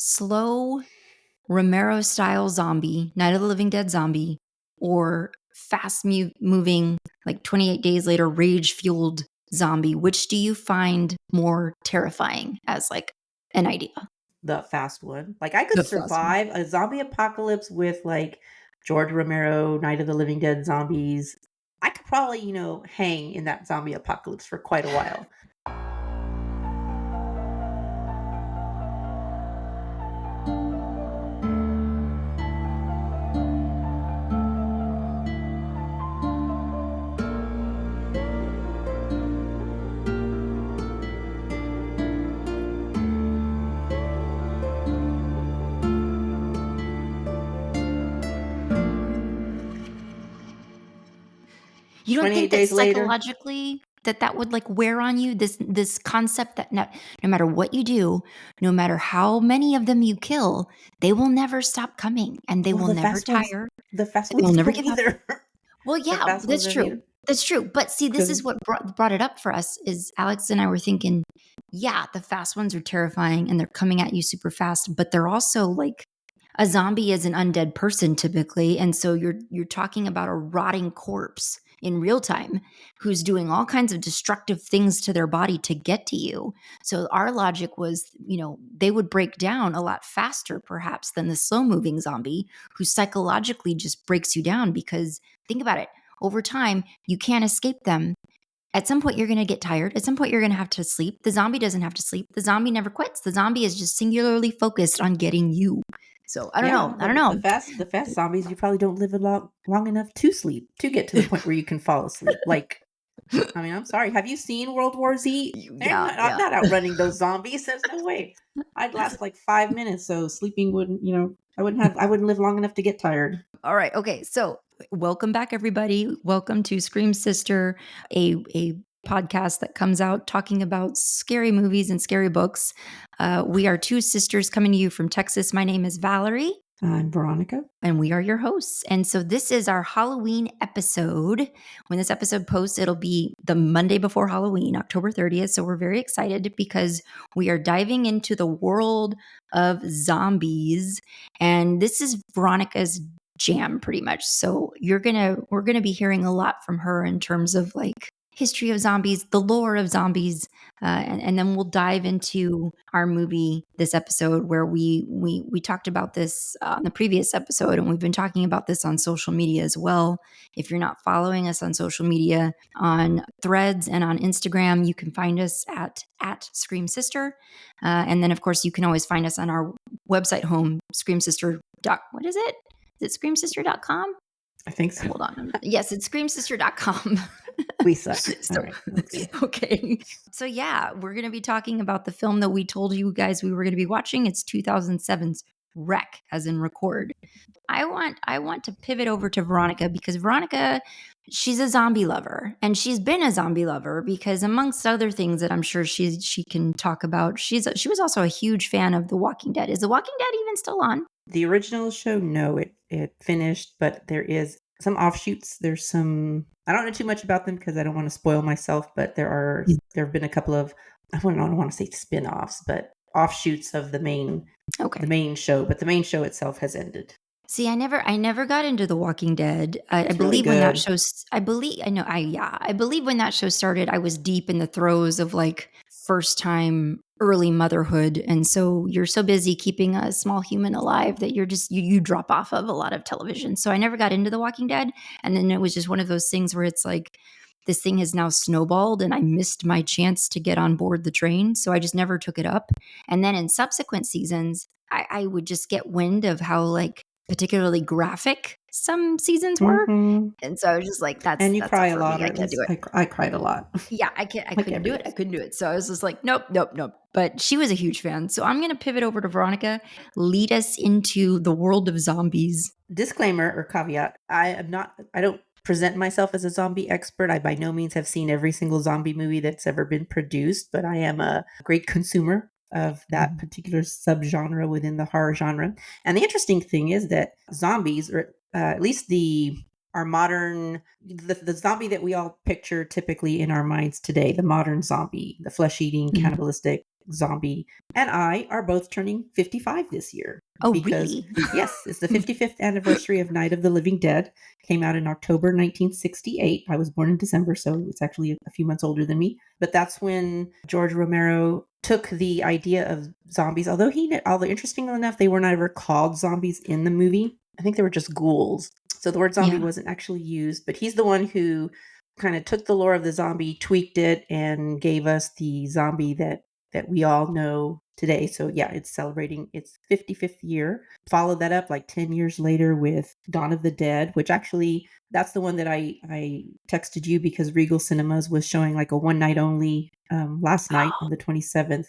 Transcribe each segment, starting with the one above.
slow Romero-style zombie, Night of the Living Dead zombie, or fast-moving, like 28 Days Later, rage-fueled zombie? Which do you find more terrifying as like an idea? The fast one. Like I could The fast one. survive a zombie apocalypse with like George Romero, Night of the Living Dead zombies. I could probably, hang in that zombie apocalypse for quite a while. You don't 28 think that days later. psychologically that would like wear on you, this concept that no matter what you do, no matter how many of them you kill, they will never stop coming and they Well, will never tire. the fast They will ones never don't give up. either. Well, The yeah, fast ones that's don't true. either. That's true. But see, this is what brought it up for us is Alex and I were thinking, yeah, the fast ones are terrifying and they're coming at you super fast, but they're also like a zombie is an undead person typically, and so you're talking about a rotting corpse in real time who's doing all kinds of destructive things to their body to get to you. So our logic was, they would break down a lot faster perhaps than the slow moving zombie who psychologically just breaks you down because think about it, over time you can't escape them. At some point, you're going to get tired. At some point, you're going to have to sleep. The zombie doesn't have to sleep. The zombie never quits. The zombie is just singularly focused on getting you. So I don't know. I don't know. The fast zombies, you probably don't live long enough to sleep, to get to the point where you can fall asleep. Like, I mean, I'm sorry. Have you seen World War Z? I'm not outrunning those zombies. There's no way. I'd last like 5 minutes, so sleeping wouldn't, I wouldn't live long enough to get tired. All right. Okay. So welcome back, everybody. Welcome to Scream Sister, a podcast that comes out talking about scary movies and scary books. We are two sisters coming to you from Texas. My name is Valerie. I'm Veronica. And we are your hosts. And so this is our Halloween episode. When this episode posts, it'll be the Monday before Halloween, October 30th. So we're very excited because we are diving into the world of zombies. And this is Veronica's jam pretty much. So we're gonna be hearing a lot from her in terms of like history of zombies, the lore of zombies, and then we'll dive into our movie this episode where we talked about this on the previous episode, and we've been talking about this on social media as well. If you're not following us on social media, on Threads and on Instagram, you can find us at Scream Sister, and then of course you can always find us on our website home, screamsister. What is it? Is it screamsister.com? I think so. Hold on. Yes, it's screamsister.com. We suck. So, okay. So yeah, we're going to be talking about the film that we told you guys we were going to be watching. It's 2007's Wreck, as in record. I want to pivot over to Veronica because Veronica, she's a zombie lover, and she's been a zombie lover because amongst other things that I'm sure she can talk about, she was also a huge fan of The Walking Dead. Is The Walking Dead even still on? The original show, no, it finished, but there is some offshoots. There's some, I don't know too much about them because I don't want to spoil myself, but there have been a couple of, I don't want to say spin-offs, but offshoots of the main show, but the main show itself has ended. See, I never got into The Walking Dead. I believe when that show, I believe when that show started, I was deep in the throes of like first time early motherhood. And so you're so busy keeping a small human alive that you're just, you drop off of a lot of television. So I never got into The Walking Dead. And then it was just one of those things where it's like, this thing has now snowballed and I missed my chance to get on board the train. So I just never took it up. And then in subsequent seasons, I would just get wind of how like particularly graphic some seasons were. Mm-hmm. And so I was just like, that's you cry a lot. I can't do it. I cried a lot. Yeah, I couldn't do it. I couldn't do it. So I was just like, nope. But she was a huge fan. So I'm going to pivot over to Veronica, lead us into the world of zombies. Disclaimer or caveat, I don't present myself as a zombie expert. I by no means have seen every single zombie movie that's ever been produced, but I am a great consumer of that particular subgenre within the horror genre. And the interesting thing is that zombies, or at least our modern, the zombie that we all picture typically in our minds today, the modern zombie, the flesh-eating, cannibalistic, zombie, and I are both turning 55 this year. Oh, Because, really? yes, it's the 55th anniversary of Night of the Living Dead. Came out in October 1968. I was born in December, so it's actually a few months older than me. But that's when George Romero took the idea of zombies, although interestingly enough, they were never called zombies in the movie. I think they were just ghouls. So the word zombie Yeah. wasn't actually used, but he's the one who kind of took the lore of the zombie, tweaked it, and gave us the zombie that we all know today. So yeah, it's celebrating its 55th year. Followed that up like 10 years later with Dawn of the Dead, which actually that's the one that I texted you because Regal Cinemas was showing like a one night only last night on the 27th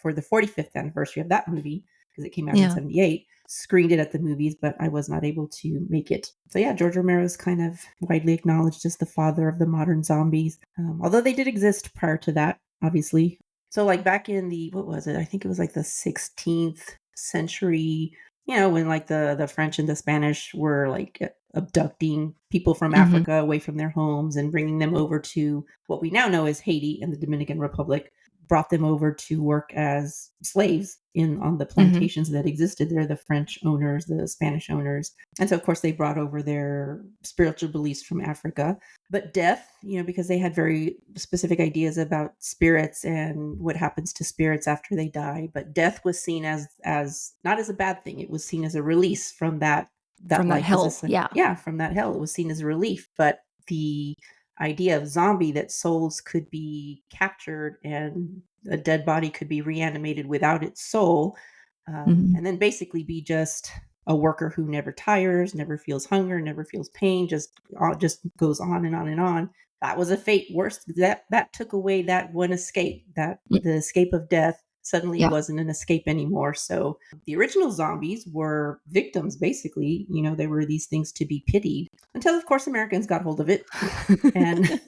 for the 45th anniversary of that movie because it came out in Yeah. 78. Screened it at the movies, but I was not able to make it. So yeah, George Romero is kind of widely acknowledged as the father of the modern zombies, although they did exist prior to that, obviously. So like back in the, what was it? I think it was like the 16th century, when like the French and the Spanish were like abducting people from Africa away from their homes and bringing them over to what we now know as Haiti and the Dominican Republic, brought them over to work as slaves on the plantations that existed there, the French owners, the Spanish owners. And so of course they brought over their spiritual beliefs from Africa. But death, because they had very specific ideas about spirits and what happens to spirits after they die. But death was seen as not as a bad thing. It was seen as a release from that From that life. hell. Yeah. From that hell. It was seen as a relief. But the idea of zombie, that souls could be captured and a dead body could be reanimated without its soul, and then basically be just a worker who never tires, never feels hunger, never feels pain, just goes on and on and on. That was a fate worse. That took away that one escape, that the escape of death suddenly Yeah. wasn't an escape anymore. So the original zombies were victims, basically. They were these things to be pitied until, of course, Americans got hold of it. and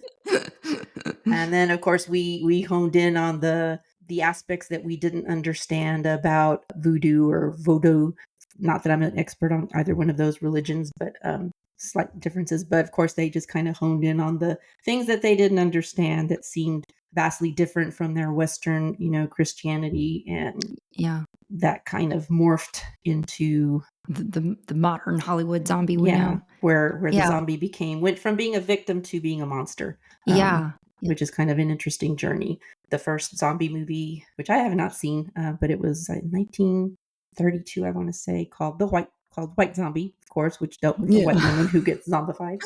and then, of course, we honed in on the aspects that we didn't understand about voodoo or vodou. Not that I'm an expert on either one of those religions, but slight differences. But of course, they just kind of honed in on the things that they didn't understand that seemed vastly different from their Western, Christianity, and that kind of morphed into the modern Hollywood zombie we know. Where the zombie went from being a victim to being a monster. Which is kind of an interesting journey. The first zombie movie, which I have not seen, but it was 1932, I want to say, called White Zombie, of course, which dealt with a white woman who gets zombified.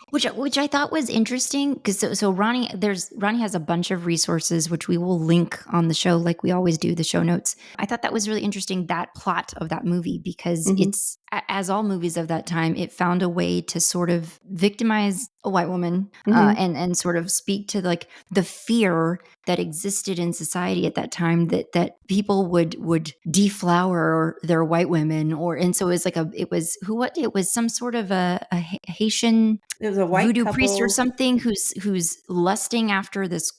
Which I thought was interesting because so Ronnie has a bunch of resources which we will link on the show like we always do, the show notes. I thought that was really interesting, that plot of that movie, because it's, as all movies of that time, it found a way to sort of victimize a white woman and sort of speak to like the fear that existed in society at that time that people would deflower their white women, and so it was some sort of a Haitian, it was a white voodoo couple, priest or something who's lusting after this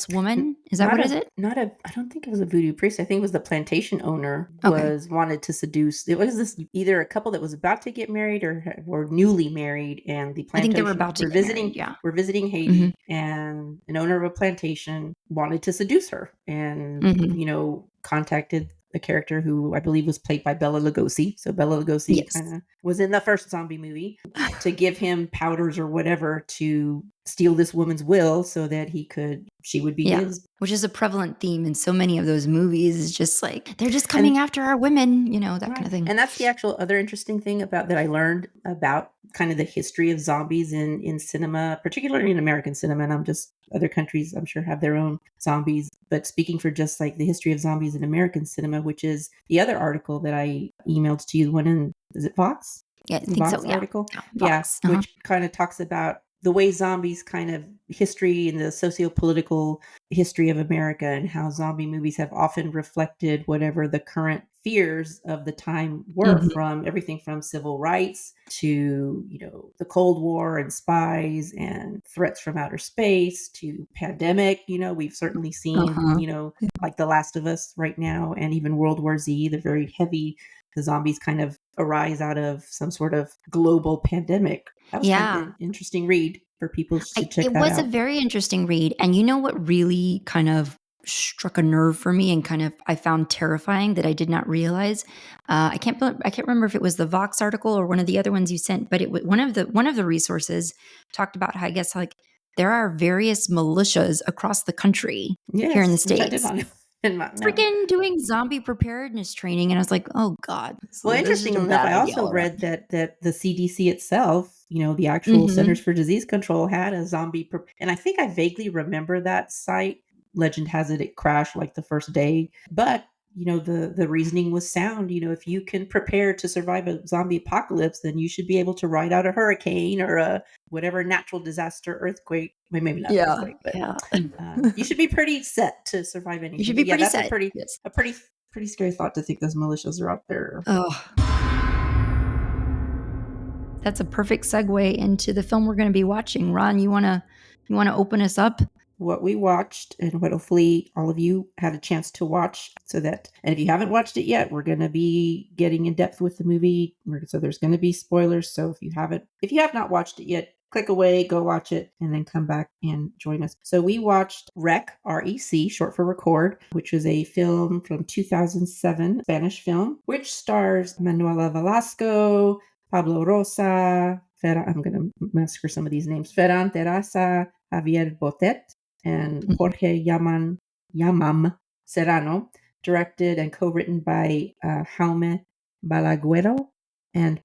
woman. Is that what is it? I don't think it was a voodoo priest. I think it was the plantation owner wanted to seduce. It was this either a couple that was about to get married or newly married, and the plantation. I think they were about to get married, yeah. We're visiting Haiti, and an owner of a plantation wanted to seduce her, and contacted a character who I believe was played by Bela Lugosi. So Bela Lugosi kind of was in the first zombie movie to give him powders or whatever to steal this woman's will so that she would be his. Which is a prevalent theme in so many of those movies. Is just like, they're just coming after our women, that kind of thing. And that's the actual other interesting thing that I learned about kind of the history of zombies in cinema, particularly in American cinema. And other countries I'm sure have their own zombies, but speaking for just like the history of zombies in American cinema, which is the other article that I emailed to you, the one in, is it Vox? Yeah, I think so. Article? Vox. Which kind of talks about the way zombies kind of history and the socio-political history of America, and how zombie movies have often reflected whatever the current fears of the time were, from everything from civil rights to, the Cold War and spies and threats from outer space to pandemic. We've certainly seen, like The Last of Us right now, and even World War Z, the zombies kind of arise out of some sort of global pandemic. That was kind of an interesting read for people to check that out. It was a very interesting read. And you know what really kind of struck a nerve for me and kind of I found terrifying that I did not realize. I can't remember if it was the Vox article or one of the other ones you sent, but it was one of the resources talked about how I guess like there are various militias across the country here in the Yes, which I did States not know. Did not know. freaking doing zombie preparedness training. And I was like, oh God, Well, this is interesting a enough, bad I idea also all around. read that the CDC itself, the actual Mm-hmm. Centers for Disease Control had a and I think I vaguely remember that site. Legend has it crashed like the first day, but the reasoning was sound. If you can prepare to survive a zombie apocalypse, then you should be able to ride out a hurricane or a whatever natural disaster, earthquake. Well, maybe not Yeah. earthquake, but Yeah. you should be pretty set to survive You anything. should But be yeah, pretty that's a set. pretty Yes. a pretty pretty scary thought to think those militias are out there. Oh. That's a perfect segue into the film we're going to be watching. Ron, you wanna open us up? What we watched and what hopefully all of you had a chance to watch, and if you haven't watched it yet, we're going to be getting in depth with the movie. So there's going to be spoilers. So if you have not watched it yet, click away, go watch it, and then come back and join us. So we watched REC, short for record, which was a film from 2007, Spanish film, which stars Manuela Velasco, Pablo Rosa, I'm going to massacre some of these names, Ferran, Terraza, Javier Botet, and Jorge-Yamam Serrano, directed and co-written by Jaume Balagueró and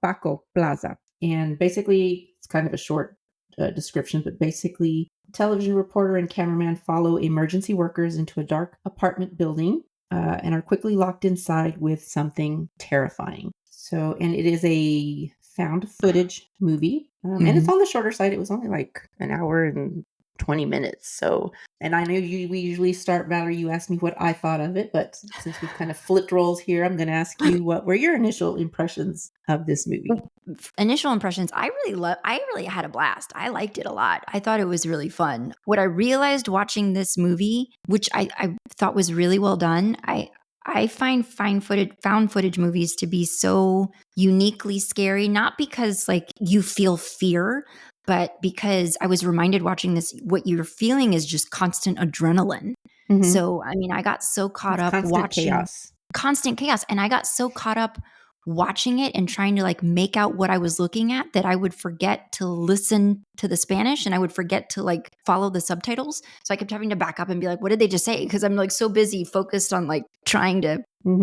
Paco Plaza. And basically, it's kind of a short description, but basically, television reporter and cameraman follow emergency workers into a dark apartment building and are quickly locked inside with something terrifying. So, and it is a found footage movie, and it's on the shorter side. It was only like an hour and 20 minutes. So, and I know we usually start, Valerie, you asked me what I thought of it, but since we've kind of flipped roles here, I'm going to ask you what were your initial impressions of this movie? Initial impressions, I really had a blast. I liked it a lot. I thought it was really fun. What I realized watching this movie, which I thought was really well done, I find found footage movies to be so uniquely scary, not because like you feel fear, but because I was reminded watching this, what you're feeling is just constant adrenaline. Mm-hmm. So, I mean, I got so caught It's up constant watching constant chaos. And I got so caught up watching it and trying to like make out what I was looking at that I would forget to listen to the Spanish and I would forget to like follow the subtitles. So I kept having to back up and be like, what did they just say? Because I'm like so busy focused on like trying to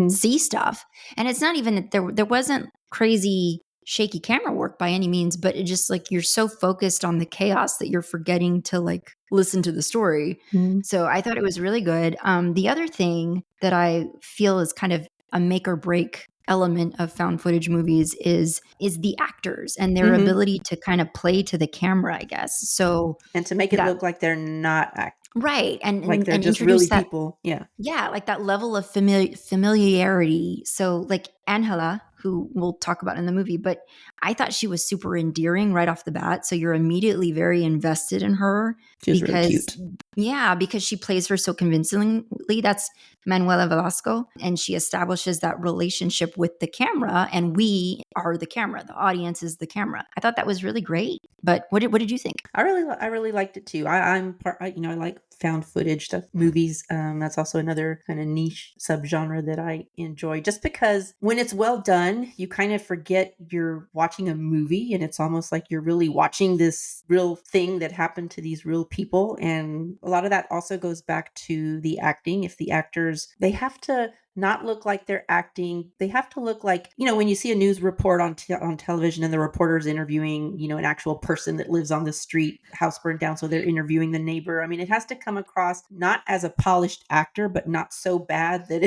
see stuff. And it's not even there wasn't crazy shaky camera work by any means, but it just like you're so focused on the chaos that you're forgetting to like listen to the story. Mm-hmm. So I thought it was really good. The other thing that I feel is kind of a make or break element of found footage movies is the actors and their ability to kind of play to the camera, I guess. So and to make it look like they're not acting, right, and like they're just introduce really that people. Yeah, like that level of familiarity. So like Angela, who we'll talk about in the movie, but I thought she was super endearing right off the bat. So you're immediately very invested in her she's really cute. Yeah, because she plays her so convincingly. That's Manuela Velasco. And she establishes that relationship with the camera. And we are the camera. The audience is the camera. I thought that was really great. But what did you think? I really liked it too. I like found footage movies. That's also another kind of niche subgenre that I enjoy. Just because when it's well done, you kind of forget you're watching a movie, and it's almost like you're really watching this real thing that happened to these real people. And a lot of that also goes back to the acting. If the actors, they have to not look like they're acting. They have to look like, when you see a news report on television and the reporter's interviewing, an actual person that lives on the street, house burned down, so they're interviewing the neighbor. I mean, it has to come across not as a polished actor, but not so bad that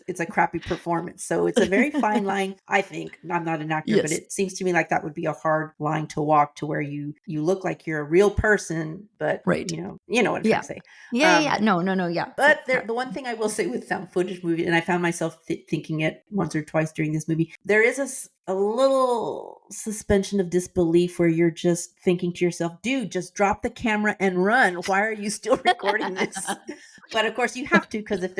it's a crappy performance. So it's a very fine line, I think. I'm not an actor, but it seems to me like that would be a hard line to walk, to where you look like you're a real person, but right. you know what I'm trying to say. Yeah. No, yeah. But the one thing I will say with found footage movies, and I found myself thinking it once or twice during this movie, there is a little suspension of disbelief where you're just thinking to yourself, dude, just drop the camera and run. Why are you still recording this? But of course you have to, because if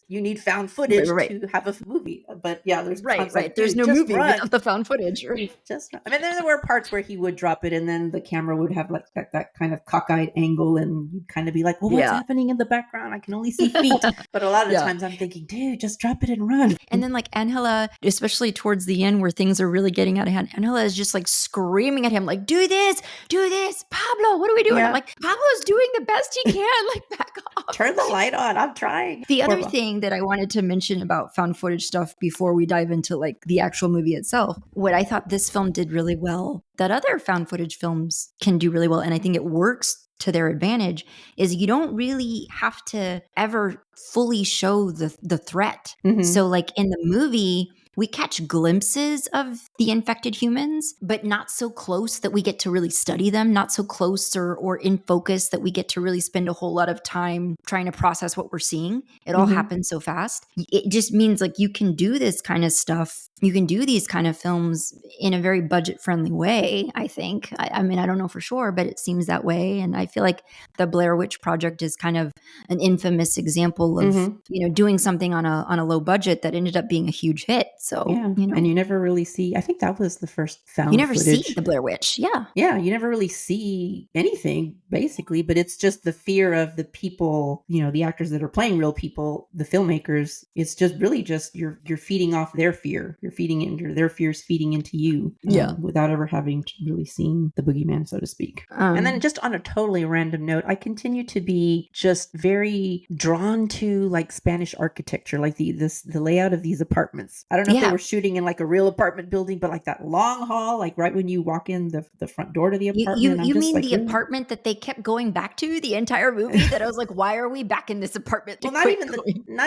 you need found Right, footage right, to have a movie. But yeah, there's right, times right. like, There's dude, no just movie run. without the found footage. Right? Just, I mean, there were parts where he would drop it and then the camera would have like that kind of cockeyed angle and you'd kind of be like, well, what's Yeah. happening in the background? I can only see feet. But a lot of the Yeah. times I'm thinking, dude, just drop it and run. And then like Angela, especially towards the end where things are really getting out of hand, Angela is just like screaming at him, like, do this, Pablo, what are we doing? Yeah. I'm like, Pablo's doing the best he can. Like, back off. Turn the light on. I'm trying. The other Horrible. thing that I wanted to mention about found footage stuff before we dive into like the actual movie itself, what I thought this film did really well, that other found footage films can do really well, and I think it works to their advantage, is you don't really have to ever fully show the threat. Mhm. So like in the movie, we catch glimpses of the infected humans, but not so close that we get to really study them, not so close or in focus that we get to really spend a whole lot of time trying to process what we're seeing. It all Mhm. happens so fast. It just means like you can do this kind of stuff. You can do these kind of films in a very budget friendly way, I think. I mean, I don't know for sure, but it seems that way. And I feel like the Blair Witch Project is kind of an infamous example of, Mhm. doing something on a low budget that ended up being a huge hit. So, Yeah. And you never really see, I think that was the first found you never see footage. the Blair Witch. Yeah. Yeah, you never really see anything basically, but it's just the fear of the people, the actors that are playing real people, the filmmakers. It's just really just you're feeding off their fear. You're feeding into their fears, feeding into you, Yeah. without ever having to really seen the boogeyman, so to speak. And then just on a totally random note, I continue to be just very drawn to like Spanish architecture, like the layout of these apartments. I don't know if they Yeah. were shooting in like a real apartment building, but like that long hall, like right when you walk in the front door to the apartment. You I'm just mean like, the really? apartment that they kept going back to the entire movie? That I was like, why are we back in this apartment? Well, not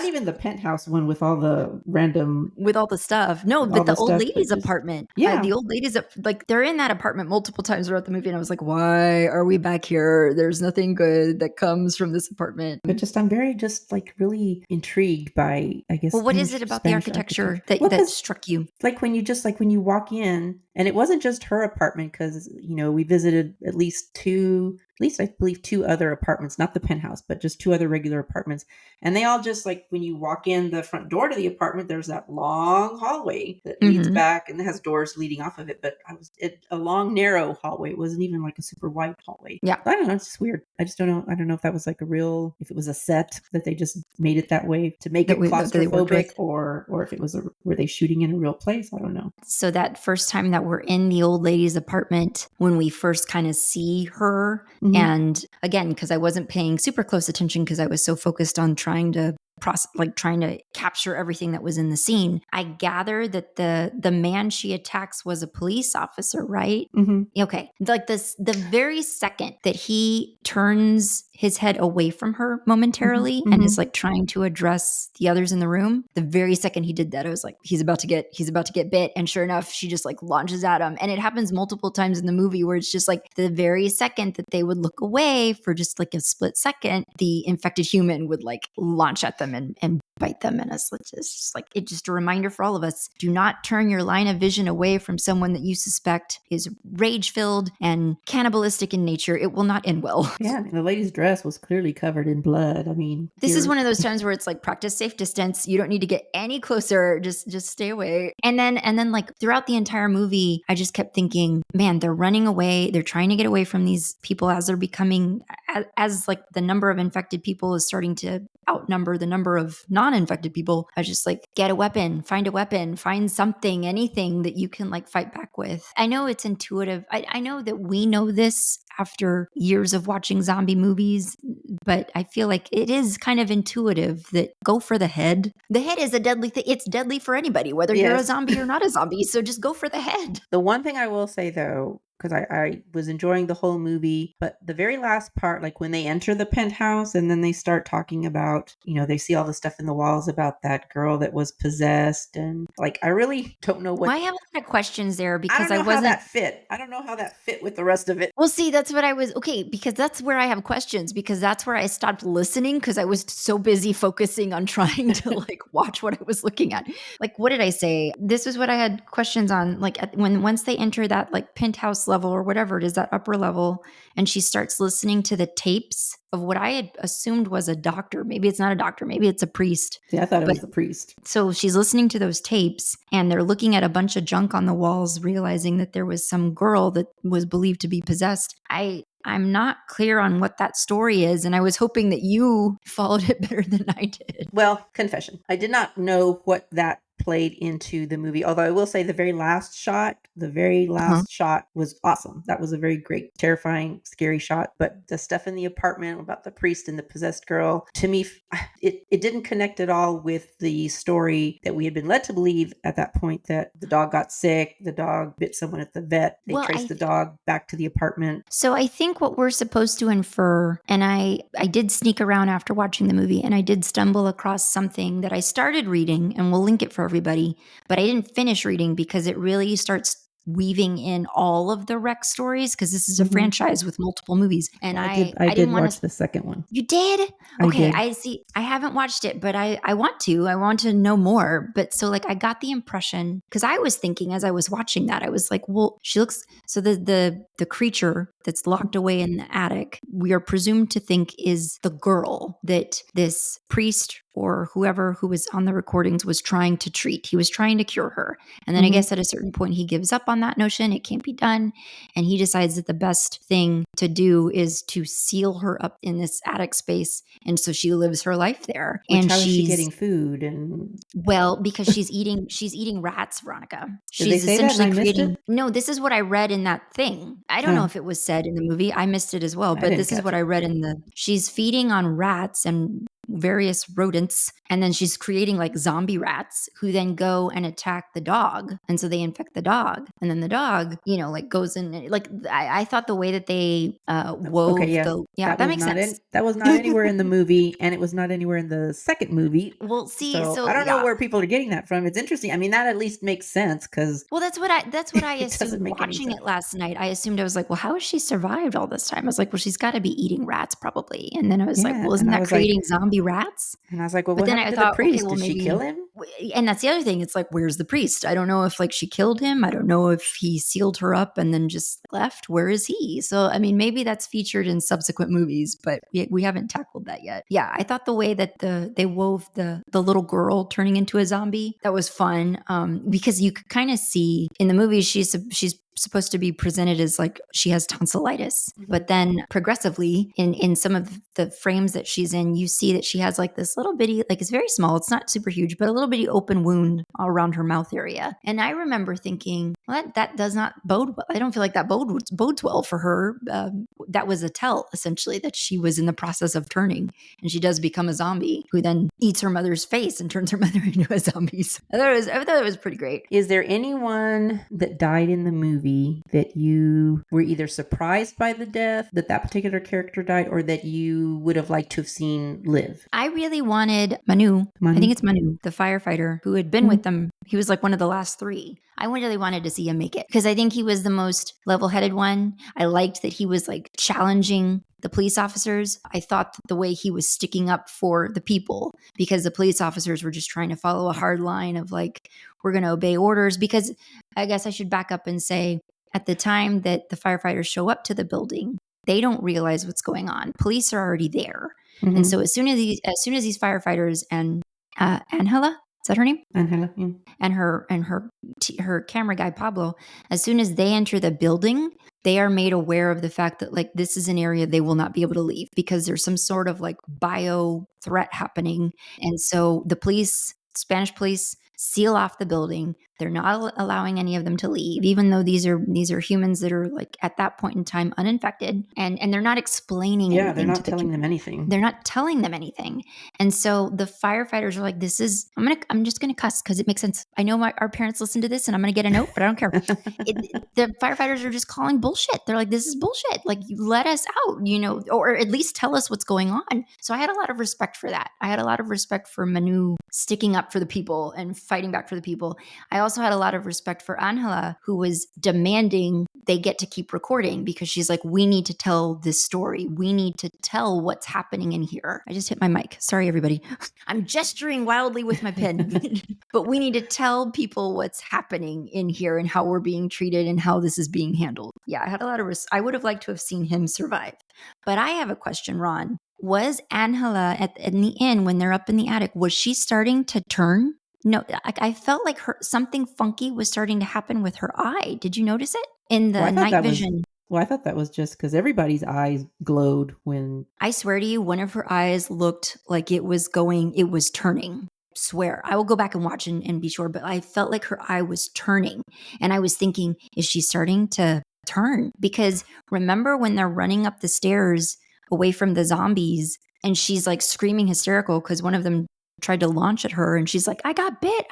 even the penthouse one with all the random with all the stuff. No, all but the the old stuff, but lady's just apartment. yeah. The old ladies, like they're in that apartment multiple times throughout the movie, and I was like, why are we back here? There's nothing good that comes from this apartment. But just I'm very just like really intrigued by, I guess. Well, what is it about the Spanish architecture Well, that 'cause struck you? like when you walk in, and it wasn't just her apartment, because we visited at least I believe two other apartments, not the penthouse, but just two other regular apartments. And they all just like, when you walk in the front door to the apartment, there's that long hallway that leads back and has doors leading off of it. But a long, narrow hallway. It wasn't even like a super wide hallway. Yeah. I don't know. It's just weird. I just don't know. I don't know if that was like if it was a set that they just made it that way to make it that they worked claustrophobic, with. or if it was were they shooting in a real place? I don't know. So that first time that we're in the old lady's apartment, when we first kind of see her, Mhm. and again, because I wasn't paying super close attention because I was so focused on trying to capture everything that was in the scene, I gather that the man she attacks was a police officer, right? Mhm. Okay. Like the very second that he turns his head away from her momentarily Mhm. and is like trying to address the others in the room, the very second he did that, I was like, he's about to get bit. And sure enough, she just like launches at him. And it happens multiple times in the movie where it's just like the very second that they would look away for just like a split second, the infected human would like launch at them and bite them. And it's just a reminder for all of us: do not turn your line of vision away from someone that you suspect is rage filled and cannibalistic in nature. It will not end well. Yeah, I mean, the lady's dress was clearly covered in blood. I mean, This is one of those times where it's like, practice safe distance. You don't need to get any closer. Just stay away. And then like throughout the entire movie, I just kept thinking, man, they're running away. They're trying to get away from these people as they're becoming, as like the number of infected people is starting to outnumber the number of non-infected people. I was just like, get a weapon, find something, anything that you can like fight back with. I know it's intuitive. I know that we know this after years of watching zombie movies, but I feel like it is kind of intuitive that go for the head. The head is a deadly thing. It's deadly for anybody, whether you're a Yes. zombie or not a zombie. So just go for the head. The one thing I will say though, because I was enjoying the whole movie. But the very last part, like when they enter the penthouse and then they start talking about, they see all the stuff in the walls about that girl that was possessed. And like, I really don't know Well, I have a lot of questions there I because don't I know how wasn't. that fit. I don't know how that fit with the rest of it. Well, see, that's what I was okay, because that's where I have questions, because that's where I stopped listening because I was so busy focusing on trying to like watch what I was looking at. Like, what did I say? This was what I had questions on. Like, once they enter that like penthouse level or whatever it is, that upper level, and she starts listening to the tapes of what I had assumed was a doctor. Maybe it's not a doctor. Maybe it's a priest. See, I thought it But was the priest. so she's listening to those tapes and they're looking at a bunch of junk on the walls, realizing that there was some girl that was believed to be possessed. I'm not clear on what that story is, and I was hoping that you followed it better than I did. Well, confession. I did not know what that played into the movie. Although I will say the very last shot was awesome. That was a very great, terrifying, scary shot. But the stuff in the apartment about the priest and the possessed girl, to me, it didn't connect at all with the story that we had been led to believe at that point, that the dog got sick, the dog bit someone at the vet, they traced the dog back to the apartment. So I think what we're supposed to infer, and I did sneak around after watching the movie, and I did stumble across something that I started reading, and we'll link it for everybody, but I didn't finish reading because it really starts weaving in all of the Rex stories, because this is a franchise with multiple movies. And I didn't did want watch the second one. You did? Okay, I see. I haven't watched it, but I want to. I want to know more. But so like I got the impression, because I was thinking as I was watching that, I was like, well, she looks, so the creature that's locked away in the attic, we are presumed to think is the girl that this priest or whoever who was on the recordings was trying to treat. He was trying to cure her. And then I guess at a certain point he gives up on that notion. It can't be done. And he decides that the best thing to do is to seal her up in this attic space. And so she lives her life there. Which, and how is she getting food? And well, because she's eating rats, Veronica. Did they She's say that and I essentially missed creating. it? No, this is what I read in that thing. I don't know if it was said in the movie. I missed it as well, but this is what I read in the. She's feeding on rats and various rodents, and then she's creating like zombie rats who then go and attack the dog, and so they infect the dog, and then the dog like goes in. Like I thought the way that they wove that makes sense. That was not anywhere in the movie, and it was not anywhere in the second movie. Well, see, so I don't know where people are getting that from. It's interesting. I mean, that at least makes sense, because that's what I assumed watching it last night. I assumed, I was like, well, how has she survived all this time? I was like, well, she's got to be eating rats probably. And then I was like, well, isn't that creating zombie rats? And I was like, well, but what then happened I to thought, the priest? okay, well, Did maybe she kill him? And that's the other thing. It's like, where's the priest? I don't know if like she killed him. I don't know if he sealed her up and then just left. Where is he? So, I mean, maybe that's featured in subsequent movies, but we haven't tackled that yet. Yeah, I thought the way that they wove the little girl turning into a zombie, that was fun, because you could kind of see in the movie she's supposed to be presented as like she has tonsillitis, but then progressively in some of the frames that she's in, you see that she has like this little bitty, like it's very small, it's not super huge, but a little bitty open wound around her mouth area. And I remember thinking, well, that does not bode well. I don't feel like that bodes well for her. That was a tell, essentially, that she was in the process of turning, and she does become a zombie who then eats her mother's face and turns her mother into a zombie. So I thought it was pretty great. Is there anyone that died in the movie that you were either surprised by the death, that particular character died, or that you would have liked to have seen live? I really wanted Manu. I think it's Manu, the firefighter who had been with them. He was like one of the last three. I really wanted to see him make it because I think he was the most level-headed one. I liked that he was like challenging the police officers. I thought that the way he was sticking up for the people, because the police officers were just trying to follow a hard line of like, we're going to obey orders. Because I guess I should back up and say, at the time that the firefighters show up to the building, they don't realize what's going on. Police are already there. And so as soon as these firefighters and Angela, is that her name? Angela, yeah. And her camera guy Pablo, as soon as they enter the building, they are made aware of the fact that like this is an area they will not be able to leave because there's some sort of like bio threat happening. And so the police, Spanish police, seal off the building. They're not allowing any of them to leave, even though these are humans that are like at that point in time uninfected, and they're not explaining Yeah, they're anything to not the telling them community. anything. They're not telling them anything. And so the firefighters are like, I'm just gonna cuss because it makes sense. I know our parents listen to this and I'm gonna get a note, but I don't care. The firefighters are just calling bullshit. They're like, this is bullshit. Like, you let us out, or at least tell us what's going on. So I had a lot of respect for that. I had a lot of respect for Manu sticking up for the people and fighting back for the people. I also had a lot of respect for Angela, who was demanding they get to keep recording because she's like, we need to tell this story. We need to tell what's happening in here. I just hit my mic. Sorry, everybody. I'm gesturing wildly with my pen, but we need to tell people what's happening in here and how we're being treated and how this is being handled. Yeah, I had a lot of I would have liked to have seen him survive. But I have a question, Ron. Was Angela in the inn when they're up in the attic, was she starting to turn? No, I felt like something funky was starting to happen with her eye. Did you notice it in the night vision? I thought that was just because everybody's eyes glowed when... I swear to you, one of her eyes looked like it was turning. Swear. I will go back and watch and be sure, but I felt like her eye was turning. And I was thinking, is she starting to turn? Because remember when they're running up the stairs away from the zombies and she's like screaming hysterical because one of them tried to launch at her and she's like, I got bit.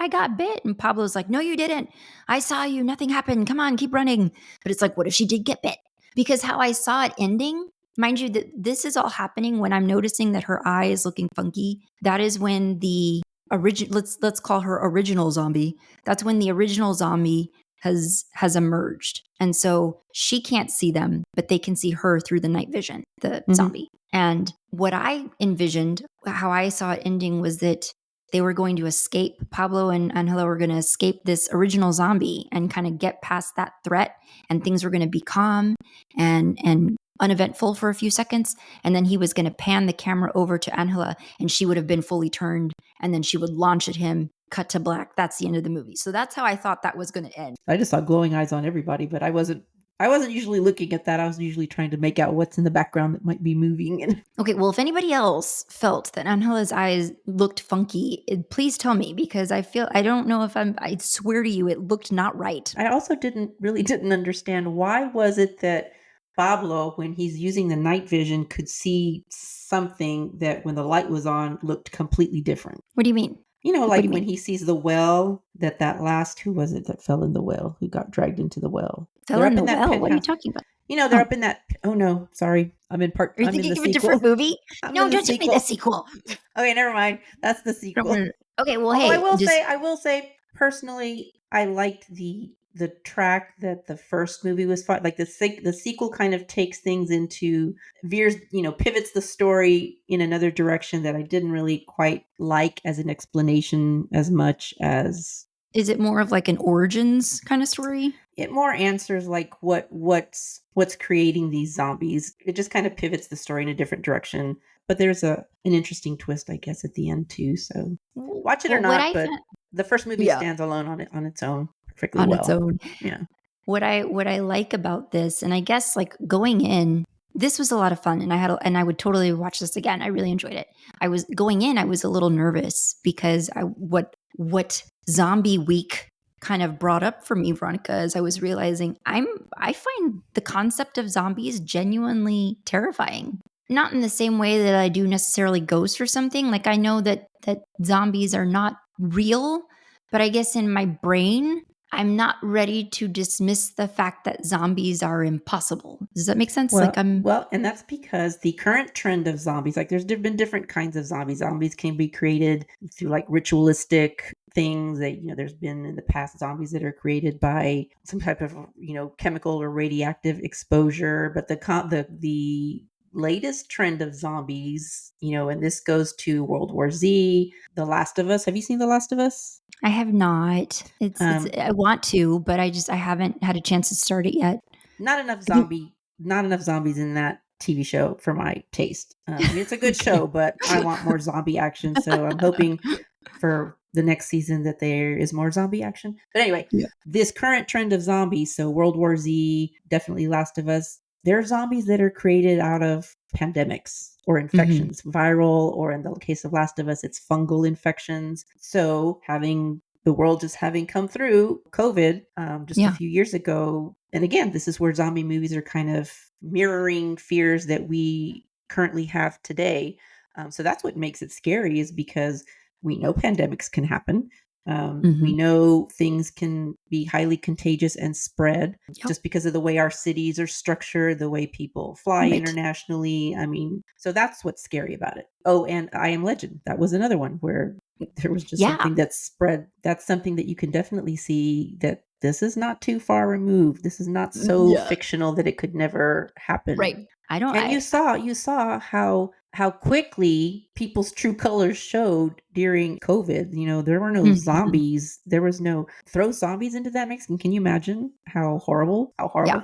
And Pablo's like, no, you didn't. I saw you. Nothing happened. Come on, keep running. But it's like, what if she did get bit? Because how I saw it ending, mind you, that this is all happening when I'm noticing that her eye is looking funky. That is when the original, let's call her original zombie. That's when the original zombie has emerged. And so she can't see them, but they can see her through the night vision, the zombie. And what I envisioned, how I saw it ending, was that they were going to escape. Pablo and Angela were going to escape this original zombie and kind of get past that threat, and things were going to be calm and uneventful for a few seconds. And then he was going to pan the camera over to Angela and she would have been fully turned, and then she would launch at him, cut to black. That's the end of the movie. So that's how I thought that was going to end. I just saw glowing eyes on everybody, but I wasn't usually looking at that. I was usually trying to make out what's in the background that might be moving. Okay, well, if anybody else felt that Angela's eyes looked funky, please tell me, because I don't know if I swear to you, it looked not right. I also didn't understand, why was it that Pablo, when he's using the night vision, could see something that when the light was on looked completely different. What do you mean? Like when he sees the well, that last, who was it that fell in the well, who got dragged into the well? Fell in the well? What are you talking about? They're up in that. Oh no, sorry. I'm in part. Are you thinking of a different movie? No, don't tell me the sequel. Okay, never mind. That's the sequel. Okay, well, hey. I will say, personally, I liked the track that the first movie was fun. Like the sequel kind of takes things into pivots the story in another direction that I didn't really quite like as an explanation as much as. Is it more of like an origins kind of story? It more answers like what's creating these zombies. It just kind of pivots the story in a different direction. But there's an interesting twist, I guess, at the end too. So watch it or not, but the first movie stands alone on its own perfectly well. On its own. Yeah. What I like about this, and I guess like going in, this was a lot of fun, and I would totally watch this again. I really enjoyed it. I was a little nervous because what Zombie Week kind of brought up for me, Veronica, as I was realizing I find the concept of zombies genuinely terrifying. Not in the same way that I do necessarily ghosts or something. Like, I know that zombies are not real, but I guess in my brain, I'm not ready to dismiss the fact that zombies are impossible. Does that make sense? Well, and that's because the current trend of zombies, like there's been different kinds of zombies. Zombies can be created through like ritualistic things that, there's been in the past zombies that are created by some type of, chemical or radioactive exposure. But the latest trend of zombies, and this goes to World War Z, The Last of Us. Have you seen The Last of Us? I have not. I want to, but I haven't had a chance to start it yet. Not enough zombies in that TV show for my taste. It's a good show, but I want more zombie action. So I'm hoping for the next season that there is more zombie action. But anyway, This current trend of zombies, so World War Z, definitely Last of Us, there are zombies that are created out of pandemics or infections, viral, or in the case of Last of Us, it's fungal infections. So having the world just having come through COVID just a few years ago. And again, this is where zombie movies are kind of mirroring fears that we currently have today. So that's what makes it scary, is because we know pandemics can happen. We know things can be highly contagious and spread just because of the way our cities are structured, the way people fly internationally. I mean, so that's what's scary about it. Oh, and I Am Legend. That was another one where there was just something that spread. That's something that you can definitely see that this is not too far removed. This is not so fictional that it could never happen. Right. You saw how quickly people's true colors showed during COVID. You know, there were no zombies. There was no throw zombies into that mix. And can you imagine how horrible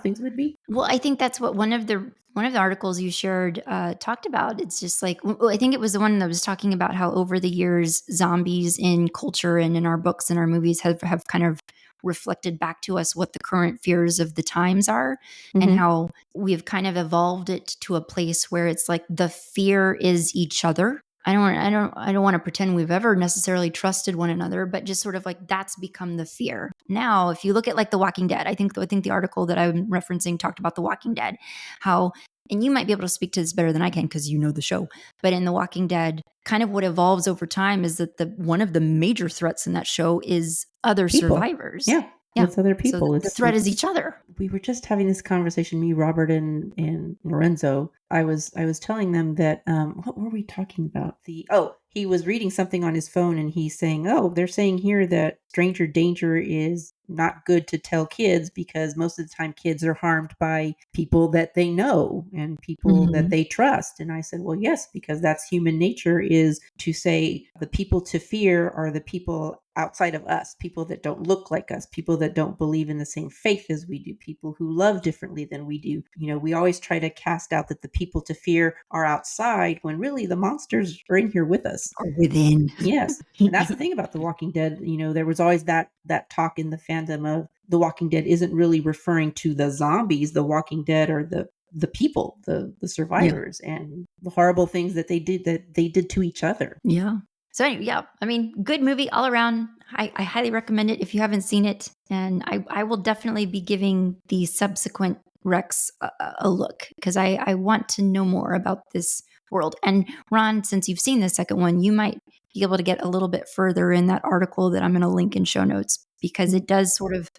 things would be? Well, I think that's what one of the articles you shared talked about. It's just like, I think it was the one that was talking about how over the years, zombies in culture and in our books and our movies have kind of reflected back to us what the current fears of the times are, and how we've kind of evolved it to a place where it's like the fear is each other. I don't want to pretend we've ever necessarily trusted one another, but just sort of like that's become the fear. Now, if you look at like The Walking Dead, I think the article that I'm referencing talked about The Walking Dead, how, and you might be able to speak to this better than I can because you know the show, but in The Walking Dead, kind of what evolves over time is that one of the major threats in that show is other survivors. Yeah. It's other people. So the threat is each other. We were just having this conversation, me, Robert, and Lorenzo. I was telling them that what were we talking about? He was reading something on his phone and he's saying, they're saying here that stranger danger is not good to tell kids because most of the time kids are harmed by people that they know and people that they trust. And I said, well, yes, because that's human nature, is to say the people to fear are the people outside of us, people that don't look like us, people that don't believe in the same faith as we do, people who love differently than we do. You know, we always try to cast out that the people to fear are outside when really the monsters are in here with us. Or within. Yes. And that's the thing about The Walking Dead. You know, there was always that talk in the fandom of The Walking Dead isn't really referring to the zombies. The Walking Dead are the people, the survivors, and the horrible things that they did to each other. Yeah. So anyway, I mean, good movie all around. I highly recommend it if you haven't seen it. And I will definitely be giving the subsequent Rex a look because I want to know more about this world. And Ron, since you've seen the second one, you might be able to get a little bit further in that article that I'm going to link in show notes, because it does sort of,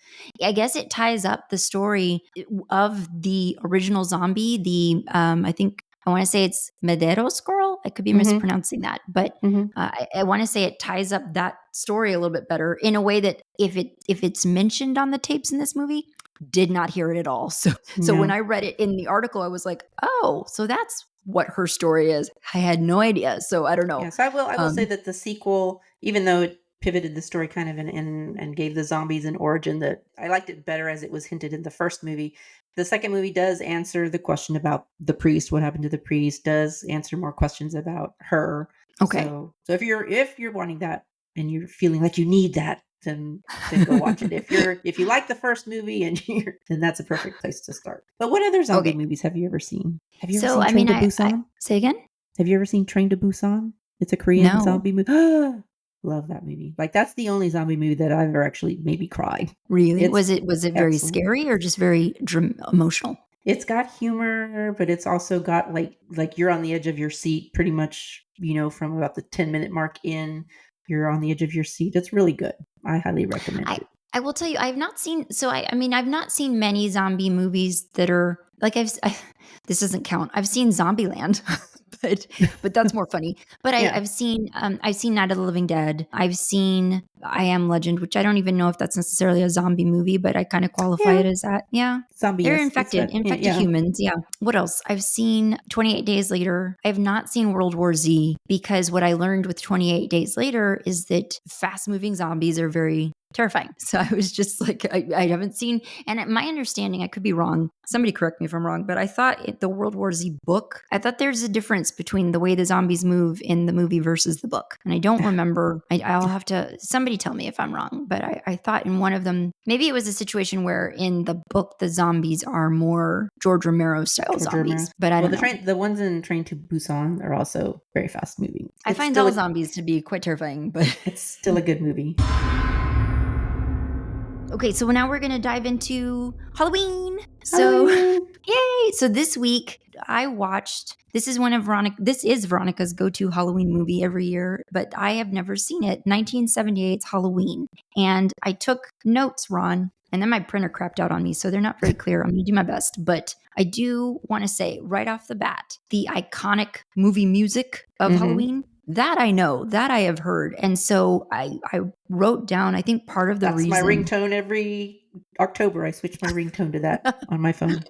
I guess it ties up the story of the original zombie, I think I want to say it's Medeiros girl. I could be mispronouncing that, but I want to say it ties up that story a little bit better in a way that if it's mentioned on the tapes in this movie, did not hear it at all. So when I read it in the article, I was like, oh, so that's what her story is. I had no idea. So I don't know. Yes, I will say that the sequel, even though it pivoted the story kind of and gave the zombies an origin, that I liked it better as it was hinted in the first movie. The second movie does answer the question about the priest, what happened to the priest, does answer more questions about her. Okay. So if you're wanting that and you're feeling like you need that, then go watch it. If you like the first movie then that's a perfect place to start. But what other zombie movies have you ever seen? Have you ever seen Train to Busan? Say again? Have you ever seen Train to Busan? It's a Korean zombie movie. Love that movie. Like, that's the only zombie movie that I've ever actually maybe cried. Really? Was it very scary or just very emotional? It's got humor, but it's also got like you're on the edge of your seat pretty much, you know, from about the 10-minute mark in, you're on the edge of your seat. It's really good. I highly recommend it. I will tell you, I've not seen, I've not seen many zombie movies that are like, this doesn't count. I've seen Zombieland, but that's more funny. But I've seen Night of the Living Dead. I've seen I Am Legend, which I don't even know if that's necessarily a zombie movie, but I kind of qualify it as that. Yeah. Zombie. They're infected humans. Yeah. What else? I've seen 28 Days Later. I have not seen World War Z, because what I learned with 28 Days Later is that fast moving zombies are very terrifying. So I was just like, I haven't seen, and my understanding, I could be wrong, somebody correct me if I'm wrong, but I thought the World War Z book, I thought there's a difference between the way the zombies move in the movie versus the book. And I don't remember, I'll have to, somebody tell me if I'm wrong, but I thought in one of them, maybe it was a situation where in the book, the zombies are more George Romero style zombies, but I don't know. The ones in Train to Busan are also very fast moving. I find all zombies to be quite terrifying, but it's still a good movie. Okay, so now we're going to dive into Halloween. So, Halloween. yay! So this week I watched, this is Veronica's go-to Halloween movie every year, but I have never seen it, 1978's Halloween. And I took notes, Ron, and then my printer crapped out on me, so they're not very clear. I'm going to do my best, but I do want to say right off the bat, the iconic movie music of Halloween, that I know, that I have heard. And so I wrote down, I think part of the That's reason. my ringtone every October. I switch my ringtone to that on my phone.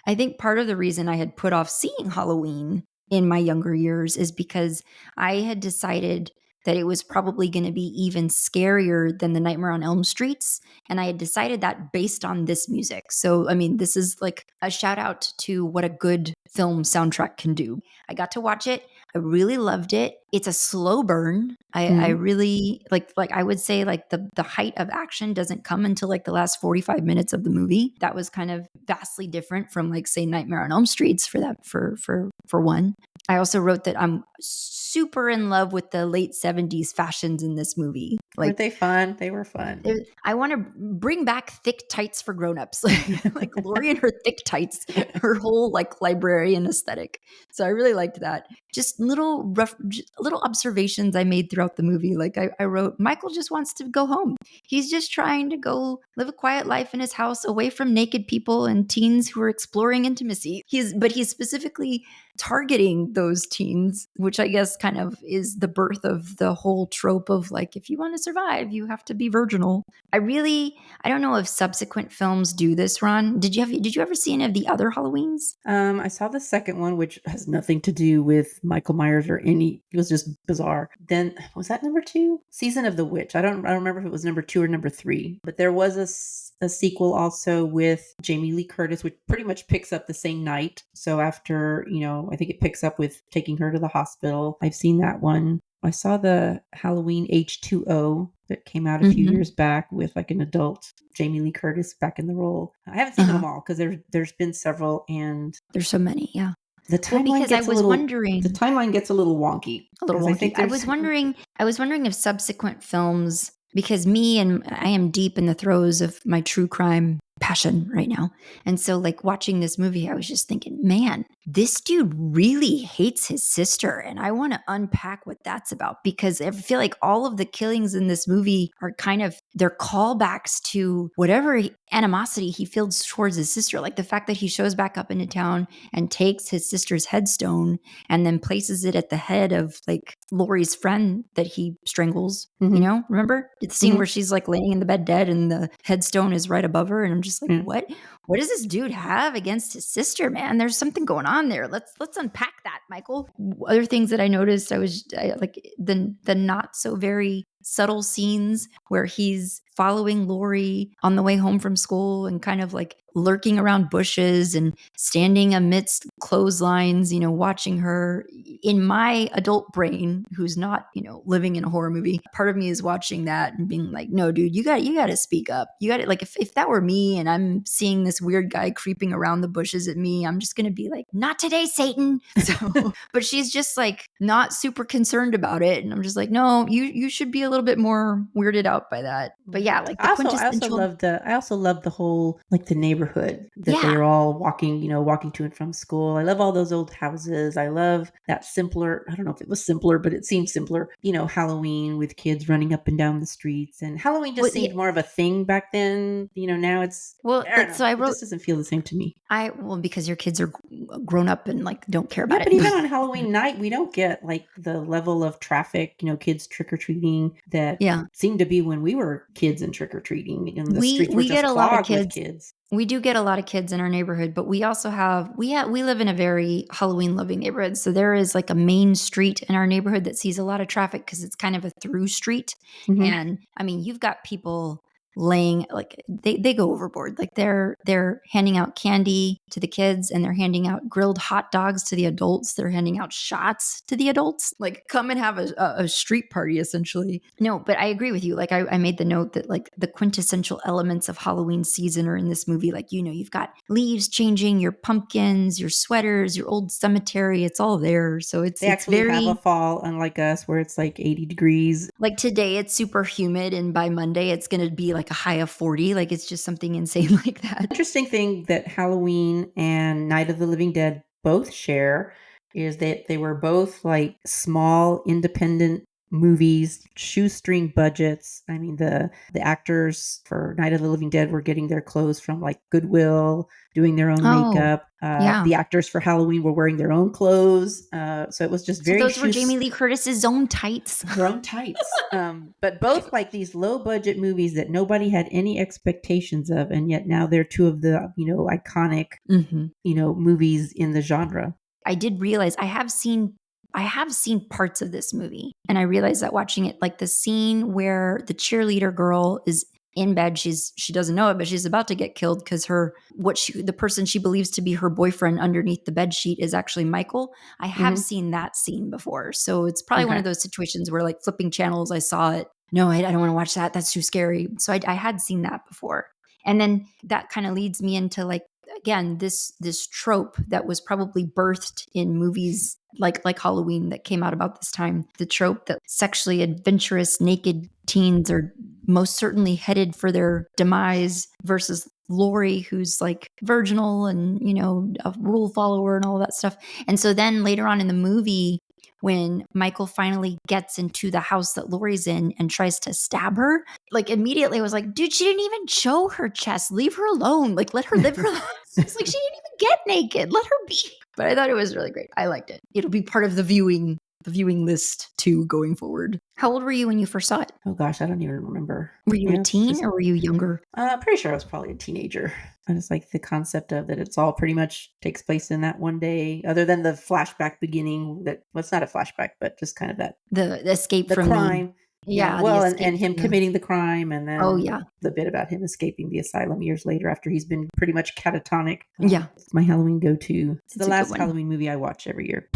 I think part of the reason I had put off seeing Halloween in my younger years is because I had decided that it was probably going to be even scarier than the Nightmare on Elm Streets. And I had decided that based on this music. So, I mean, this is like a shout out to what a good film soundtrack can do. I got to watch it. I really loved it. It's a slow burn. I really like I would say like the height of action doesn't come until like the last 45 minutes of the movie. That was kind of vastly different from like say Nightmare on Elm Streets for one. I also wrote that I'm super in love with the late 70s fashions in this movie. Like, weren't they fun? They were fun. I want to bring back thick tights for grown-ups, like Laurie and her thick tights, her whole like librarian aesthetic. So I really liked that. Just little observations I made throughout the movie. Like I wrote, Michael just wants to go home. He's just trying to go live a quiet life in his house away from naked people and teens who are exploring intimacy. But he's specifically targeting those teens, which I guess kind of is the birth of the whole trope of like, if you want to survive, you have to be virginal. I don't know if subsequent films do this, Ron. Did you ever see any of the other Halloweens? I saw the second one, which has nothing to do with Michael Myers or it was just bizarre. Then was that number 2? Season of the Witch. I don't remember if it was number 2 or number 3, but there was a sequel also with Jamie Lee Curtis, which pretty much picks up the same night. So after, I think it picks up with taking her to the hospital. I've seen that one. I saw the Halloween H2O that came out a few years back with like an adult Jamie Lee Curtis back in the role. I haven't seen them all because there's been several and there's so many, yeah. The timeline gets a little wonky. A little wonky. I was wondering if subsequent films, because I am deep in the throes of my true crime passion right now. And so like watching this movie, I was just thinking, man, this dude really hates his sister. And I want to unpack what that's about, because I feel like all of the killings in this movie are they're callbacks to whatever animosity he feels towards his sister. Like the fact that he shows back up into town and takes his sister's headstone and then places it at the head of like Laurie's friend that he strangles, remember the scene where she's like laying in the bed dead and the headstone is right above her. And I'm just like, what does this dude have against his sister, man? There's something going on there. Let's unpack that, Michael. Other things that I noticed, I like the not so very subtle scenes where he's following Laurie on the way home from school and kind of like lurking around bushes and standing amidst clotheslines, watching her. In my adult brain, who's not, living in a horror movie, part of me is watching that and being like, no, dude, you got to speak up. You got to, like, if that were me and I'm seeing this weird guy creeping around the bushes at me, I'm just going to be like, not today, Satan. So, but she's just like not super concerned about it. And I'm just like, no, you should be a little bit more weirded out by that. But yeah, like I also love the whole, like the neighborhood that they're all walking to and from school. I love all those old houses. I love that simpler, I don't know if it was simpler, but it seemed simpler, Halloween with kids running up and down the streets. And Halloween just seemed more of a thing back then. Now it's, it just doesn't feel the same to me. Because your kids are grown up and like don't care about it. But even on Halloween night, we don't get like the level of traffic, kids trick-or-treating that seemed to be when we were kids and trick-or-treating. And the streets were just clogged with kids. We do get a lot of kids in our neighborhood, but we also we live in a very Halloween loving neighborhood. So there is like a main street in our neighborhood that sees a lot of traffic because it's kind of a through street. And I mean, you've got people laying, like they go overboard. Like they're handing out candy to the kids and they're handing out grilled hot dogs to the adults. They're handing out shots to the adults. Like, come and have a street party, essentially. No, but I agree with you. Like I made the note that like the quintessential elements of Halloween season are in this movie. Like, you've got leaves changing, your pumpkins, your sweaters, your old cemetery. It's all there. So they actually have a fall, unlike us, where it's like 80 degrees. Like today it's super humid and by Monday it's going to be like like a high of 40. Like it's just something insane like that. Interesting thing that Halloween and Night of the Living Dead both share is that they were both like small independent movies, shoestring budgets. I mean, the actors for Night of the Living Dead were getting their clothes from like Goodwill, doing their own Oh, makeup. yeah. The actors for Halloween were wearing their own clothes. So it was just So very those were Jamie Lee Curtis's own tights. her own tights. But both like these low budget movies that nobody had any expectations of, and yet now they're two of the iconic movies in the genre. I did realize I have seen parts of this movie, and I realized that watching it, like the scene where the cheerleader girl is in bed, she doesn't know it, but she's about to get killed because the person she believes to be her boyfriend underneath the bed sheet is actually Michael. I have seen that scene before, so it's probably one of those situations where like flipping channels, I saw it. No, I don't want to watch that. That's too scary. So I had seen that before, and then that kind of leads me into like, again, this trope that was probably birthed in movies like Halloween that came out about this time. The trope that sexually adventurous naked teens are most certainly headed for their demise versus Laurie, who's like virginal and, a rule follower and all that stuff. And so then later on in the movie, when Michael finally gets into the house that Laurie's in and tries to stab her, like immediately I was like, dude, she didn't even show her chest. Leave her alone. Like, let her live her life. It's like, she didn't even get naked. Let her be. But I thought it was really great. I liked it. It'll be part of the viewing list too going forward. How old were you when you first saw it? Oh gosh, I don't even remember. Were you a teen or were you younger? Pretty sure I was probably a teenager. I just like the concept of that it's all pretty much takes place in that one day, other than the flashback beginning it's not a flashback, but just kind of that the escape from crime. Yeah. Well, and him committing the crime, and then yeah, the bit about him escaping the asylum years later after he's been pretty much catatonic. Yeah. It's my Halloween go-to. It's the last one. Halloween movie I watch every year.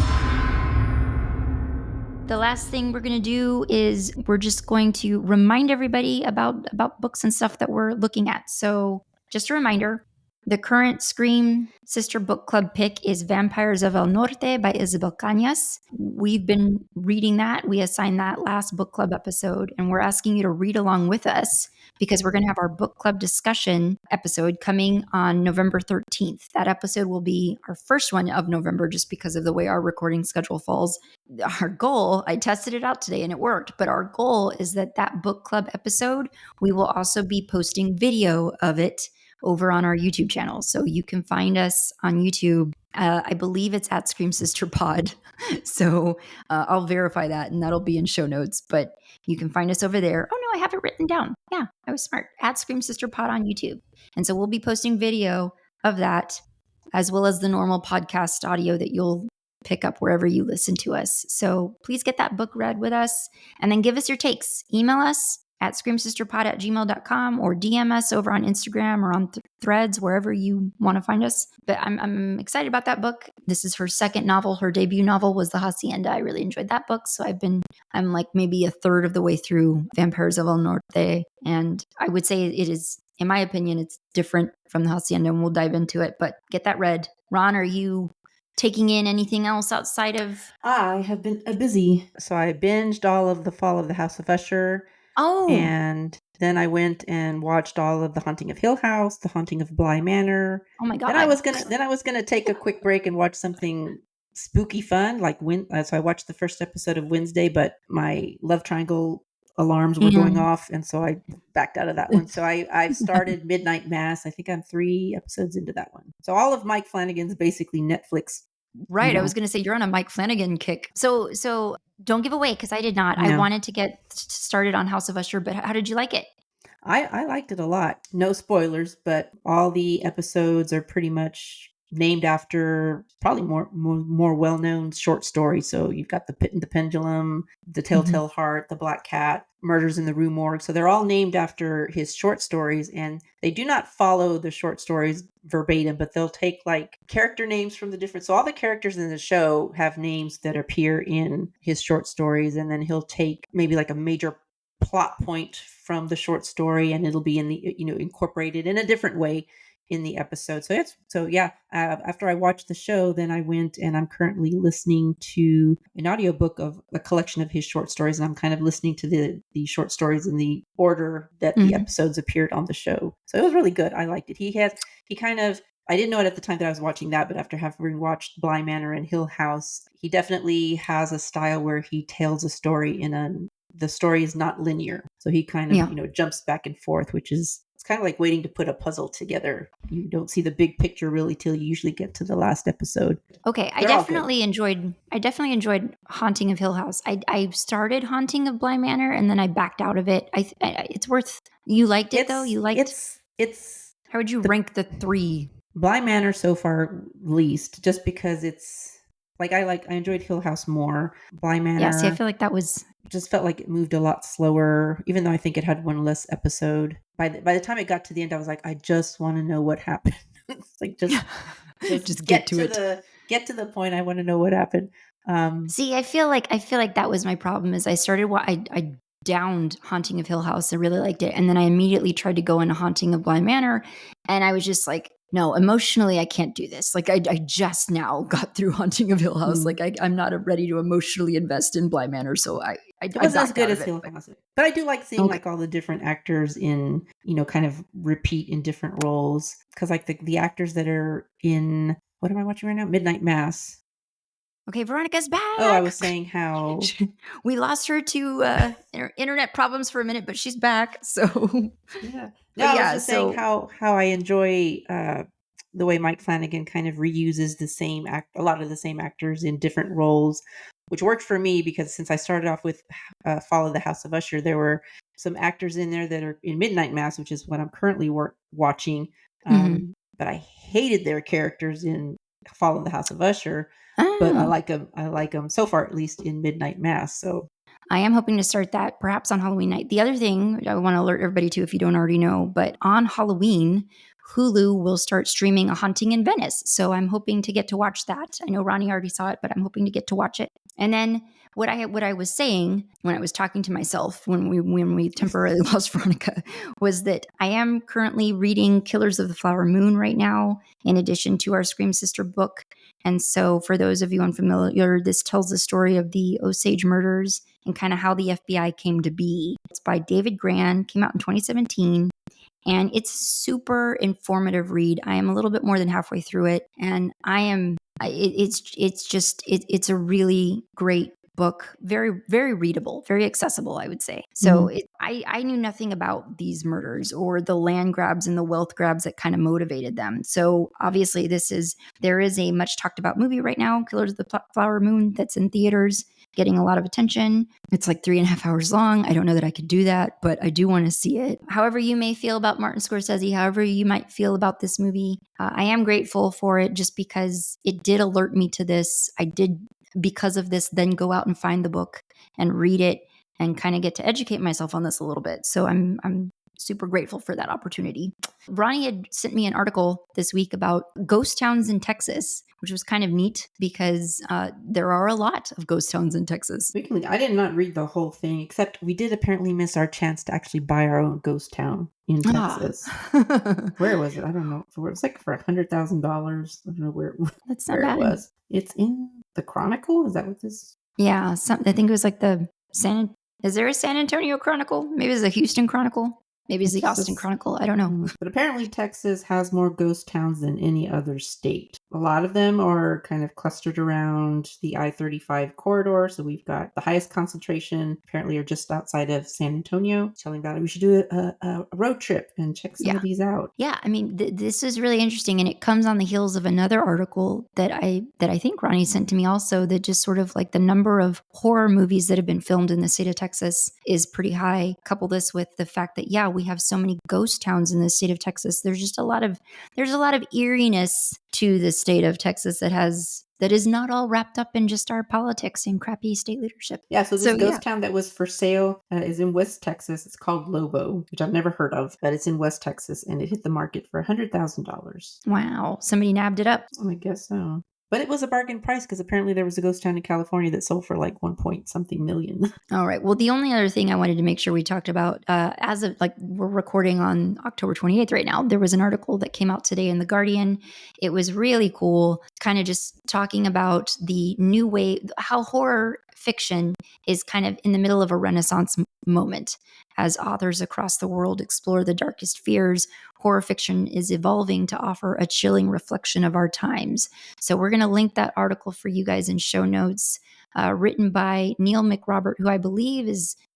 The last thing we're going to do is we're just going to remind everybody about books and stuff that we're looking at. So just a reminder, the current Scream Sister Book Club pick is Vampires of El Norte by Isabel Cañas. We've been reading that. We assigned that last book club episode, and we're asking you to read along with us because we're going to have our book club discussion episode coming on November 13th. That episode will be our first one of November just because of the way our recording schedule falls. Our goal, I tested it out today and it worked, but our goal is that book club episode, we will also be posting video of it over on our YouTube channel. So you can find us on YouTube. I believe it's at Scream Sister Pod. So I'll verify that and that'll be in show notes, but you can find us over there. Oh no, I have it written down. Yeah, I was smart. At Scream Sister Pod on YouTube. And so we'll be posting video of that as well as the normal podcast audio that you'll pick up wherever you listen to us. So please get that book read with us and then give us your takes. Email us at screamsisterpod@gmail.com or DM us over on Instagram or on Threads, wherever you want to find us. But I'm excited about that book. This is her second novel. Her debut novel was The Hacienda. I really enjoyed that book. So I'm like maybe a third of the way through Vampires of El Norte. And I would say it is, in my opinion, it's different from The Hacienda, and we'll dive into it. But get that read. Ron, are you taking in anything else outside of... I have been busy. So I binged all of The Fall of the House of Usher. Oh. And then I went and watched all of The Haunting of Hill House, The Haunting of Bly Manor. Oh my God. Then I was gonna take a quick break and watch something spooky fun, like so I watched the first episode of Wednesday, but my love triangle alarms were going off, and so I backed out of that one. So I've started Midnight Mass. I think I'm 3 episodes into that one. So all of Mike Flanagan's basically Netflix. Right. I was going to say you're on a Mike Flanagan kick. So don't give away because I did not. No. I wanted to get started on House of Usher, but how did you like it? I liked it a lot. No spoilers, but all the episodes are pretty much named after probably more well-known short stories. So you've got The Pit and the Pendulum, The Telltale Heart, The Black Cat, Murders in the Rue Morgue. So they're all named after his short stories, and they do not follow the short stories verbatim, but they'll take like character names from the different. So all the characters in the show have names that appear in his short stories, and then he'll take maybe like a major plot point from the short story, and it'll be in the incorporated in a different way in the episode. After I watched the show, then I went and I'm currently listening to an audiobook of a collection of his short stories, and I'm kind of listening to the short stories in the order that the episodes appeared on the show. So it was really good. I liked it. I didn't know it at the time that I was watching that, but after having watched Bly Manor and Hill House, he definitely has a style where he tells a story the story is not linear. So he kind of, jumps back and forth, it's kind of like waiting to put a puzzle together. You don't see the big picture really till you usually get to the last episode. Okay, I definitely enjoyed Haunting of Hill House. I started Haunting of Bly Manor and then I backed out of it. It's worth. You liked it though. You liked. It's. How would you rank the 3? Bly Manor so far least, just because it's like I enjoyed Hill House more. Bly Manor. Yeah, see, I feel like that was just felt like it moved a lot slower, even though I think it had one less episode. By the time it got to the end, I was like, I just want to know what happened. It's like just get to it. Get to the point. I want to know what happened. See, I feel like that was my problem. Is I started I downed Haunting of Hill House. I really liked it, and then I immediately tried to go into Haunting of Bly Manor, and I was just like, no, emotionally, I can't do this. Like, I just now got through Haunting of Hill House. Like, I'm not ready to emotionally invest in Bly Manor, so it wasn't as good as Hill House. But I do like seeing like all the different actors in, kind of repeat in different roles, because like the actors that are in, what am I watching right now? Midnight Mass. Okay, Veronica's back. Oh, I was saying how we lost her to internet problems for a minute, but she's back. So yeah, no, I was just saying how I enjoy the way Mike Flanagan kind of reuses a lot of the same actors in different roles, which worked for me because since I started off with Follow the House of Usher, there were some actors in there that are in Midnight Mass, which is what I'm currently watching. But I hated their characters in Follow the House of Usher. But I like them so far, at least in Midnight Mass. So I am hoping to start that perhaps on Halloween night. The other thing I want to alert everybody to, if you don't already know, but on Halloween, Hulu will start streaming A Haunting in Venice. So I'm hoping to get to watch that. I know Ronnie already saw it, but I'm hoping to get to watch it. And then what I was saying when I was talking to myself when we temporarily lost Veronica was that I am currently reading Killers of the Flower Moon right now, in addition to our Scream Sister book. And so for those of you unfamiliar, this tells the story of the Osage murders and kind of how the FBI came to be. It's by David Gran, came out in 2017. And it's a super informative read. I am a little bit more than halfway through it. And it's a really great book. Very, very readable, very accessible, I would say. So I knew nothing about these murders or the land grabs and the wealth grabs that kind of motivated them. So obviously there is a much talked about movie right now, Killers of the Flower Moon, that's in theaters, getting a lot of attention. It's like 3.5 hours long. I don't know that I could do that, but I do want to see it. However you may feel about Martin Scorsese, however you might feel about this movie, I am grateful for it just because it did alert me to this. I did, because of this, then go out and find the book and read it and kind of get to educate myself on this a little bit. So I'm super grateful for that opportunity. Ronnie had sent me an article this week about ghost towns in Texas, which was kind of neat because there are a lot of ghost towns in Texas. I did not read the whole thing, except we did apparently miss our chance to actually buy our own ghost town in Texas. Where was it? I don't know. It was like for $100,000. I don't know where. That's not bad. It was. It's in the Chronicle. Is that what this? Yeah, I think it was like Is there a San Antonio Chronicle? Maybe it's a Houston Chronicle. Maybe it's the Austin Chronicle. I don't know. But apparently Texas has more ghost towns than any other state. A lot of them are kind of clustered around the I-35 corridor. So we've got the highest concentration, apparently are just outside of San Antonio. Telling about it, we should do a road trip and check some of these out. Yeah, I mean, this is really interesting. And it comes on the heels of another article that I think Ronnie sent to me also, that just sort of like the number of horror movies that have been filmed in the state of Texas is pretty high. Couple this with the fact that, we have so many ghost towns in the state of Texas. There's just a lot of eeriness to the state of Texas that is not all wrapped up in just our politics and crappy state leadership. Yeah, so this ghost town that was for sale is in West Texas. It's called Lobo, which I've never heard of, but it's in West Texas, and it hit the market for $100,000. Wow, somebody nabbed it up. I guess so. But it was a bargain price because apparently there was a ghost town in California that sold for like 1 point something million. All right. Well, the only other thing I wanted to make sure we talked about, as of like we're recording on October 28th right now, there was an article that came out today in The Guardian. It was really cool, kind of just talking about the new way, how horror fiction is kind of in the middle of a renaissance moment. As authors across the world explore the darkest fears, horror fiction is evolving to offer a chilling reflection of our times. So we're going to link that article for you guys in show notes. Written by Neil McRobert, who I believe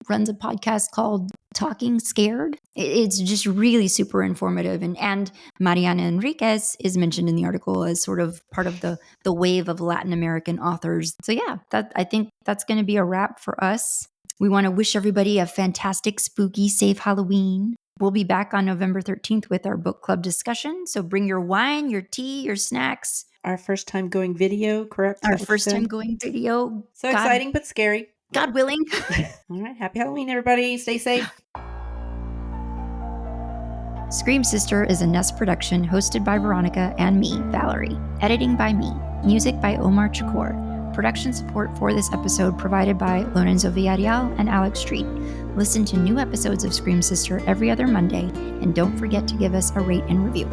runs a podcast called Talking Scared. It's just really super informative. And Mariana Enriquez is mentioned in the article as sort of part of the wave of Latin American authors. So yeah, I think that's going to be a wrap for us. We want to wish everybody a fantastic, spooky, safe Halloween. We'll be back on November 13th with our book club discussion. So bring your wine, your tea, your snacks. Our first time going video, correct? Our first time going video. So exciting, but scary. God willing. All right. Happy Halloween, everybody. Stay safe. Scream Sister is a Nest production hosted by Veronica and me, Valerie. Editing by me. Music by Omar Chakor. Production support for this episode provided by Lorenzo Villarreal and Alex Street. Listen to new episodes of Scream Sister every other Monday, and don't forget to give us a rate and review.